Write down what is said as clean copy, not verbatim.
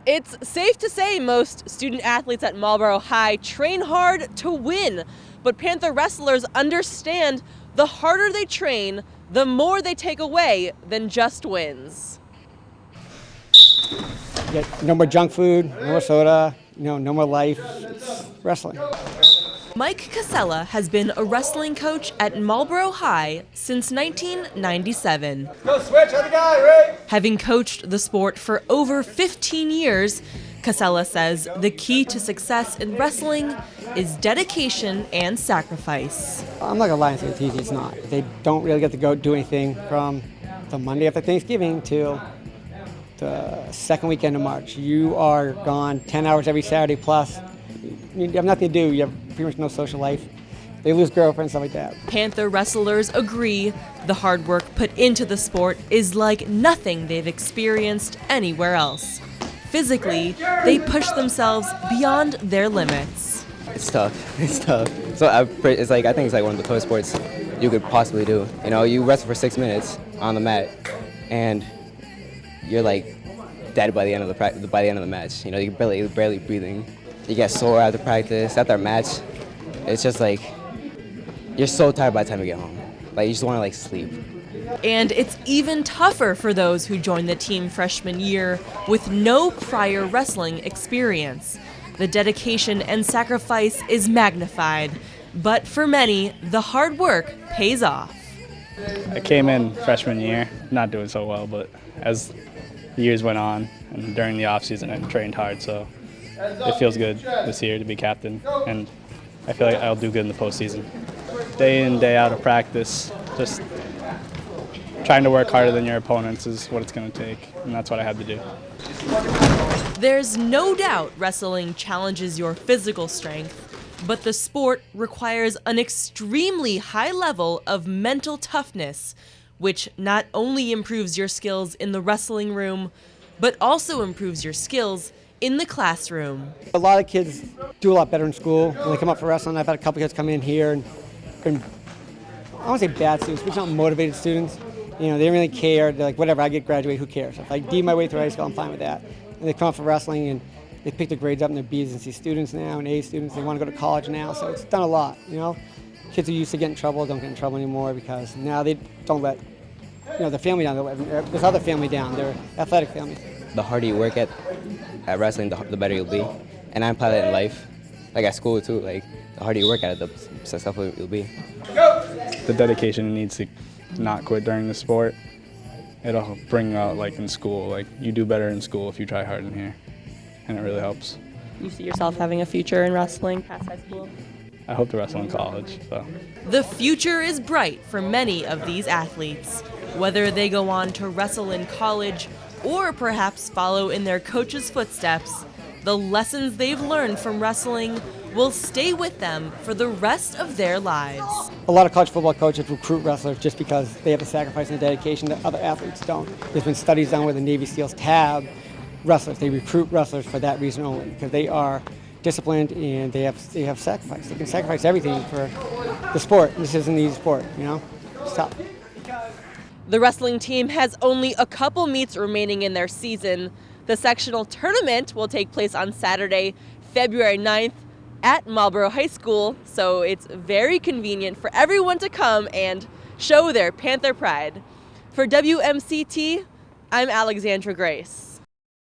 It's safe to say most student athletes at Marlborough High train hard to win, but Panther wrestlers understand the harder they train, the more they take away than just wins. No more junk food, no more soda, no more life. It's wrestling. Mike Casella has been a wrestling coach at Marlborough High since 1997. Go switch, other guy, right? Having coached the sport for over 15 years, Casella says the key to success in wrestling is dedication and sacrifice. I'm not gonna lie and say it's easy, it's not. They don't really get to go do anything from the Monday after Thanksgiving till the second weekend of March. You are gone 10 hours every Saturday plus. You have nothing to do. You have pretty much no social life. They lose girlfriends, stuff like that. Panther wrestlers agree the hard work put into the sport is like nothing they've experienced anywhere else. Physically, they push themselves beyond their limits. It's tough. It's tough. So I think it's like one of the toughest sports you could possibly do. You know, you wrestle for 6 minutes on the mat, and you're like dead by the end of the match. You know, you're barely breathing. You get sore after practice, after a match. It's just like you're so tired by the time you get home. Like you just want to sleep. And it's even tougher for those who join the team freshman year with no prior wrestling experience. The dedication and sacrifice is magnified, but for many, the hard work pays off. I came in freshman year, not doing so well, but as the years went on and during the off season, I trained hard, so it feels good this year to be captain, and I feel like I'll do good in the postseason. Day in, day out of practice, just trying to work harder than your opponents is what it's going to take, and that's what I had to do. There's no doubt wrestling challenges your physical strength, but the sport requires an extremely high level of mental toughness, which not only improves your skills in the wrestling room, but also improves your skills in the classroom. A lot of kids do a lot better in school when they come up for wrestling. I've had a couple kids come in here and I don't want to say bad students, but not motivated students. You know, they don't really care. They're like, whatever, I get graduated, who cares? If I D my way through high school, I'm fine with that. And they come up for wrestling and they pick their grades up and they're B's and C students now and A students. They want to go to college now, so it's done a lot, you know. Kids who used to get in trouble don't get in trouble anymore because now they don't let, their family down, they let this other family down, their athletic family. The harder you work at wrestling, the better you'll be. And I apply that in life, like at school too. Like the harder you work at it, the successful you'll be. The dedication needs to not quit during the sport. It'll bring out in school, you do better in school if you try hard in here, and it really helps. You see yourself having a future in wrestling past high school? I hope to wrestle in college, so. The future is bright for many of these athletes. Whether they go on to wrestle in college or perhaps follow in their coach's footsteps, the lessons they've learned from wrestling will stay with them for the rest of their lives. A lot of college football coaches recruit wrestlers just because they have the sacrifice and the dedication that other athletes don't. There's been studies done where the Navy SEALs tab wrestlers. They recruit wrestlers for that reason only, because they are disciplined and they have sacrifice. They can sacrifice everything for the sport. This isn't an easy sport, It's tough. The wrestling team has only a couple meets remaining in their season. The sectional tournament will take place on Saturday, February 9th at Marlborough High School, so it's very convenient for everyone to come and show their Panther pride. For WMCT, I'm Alexandra Grace.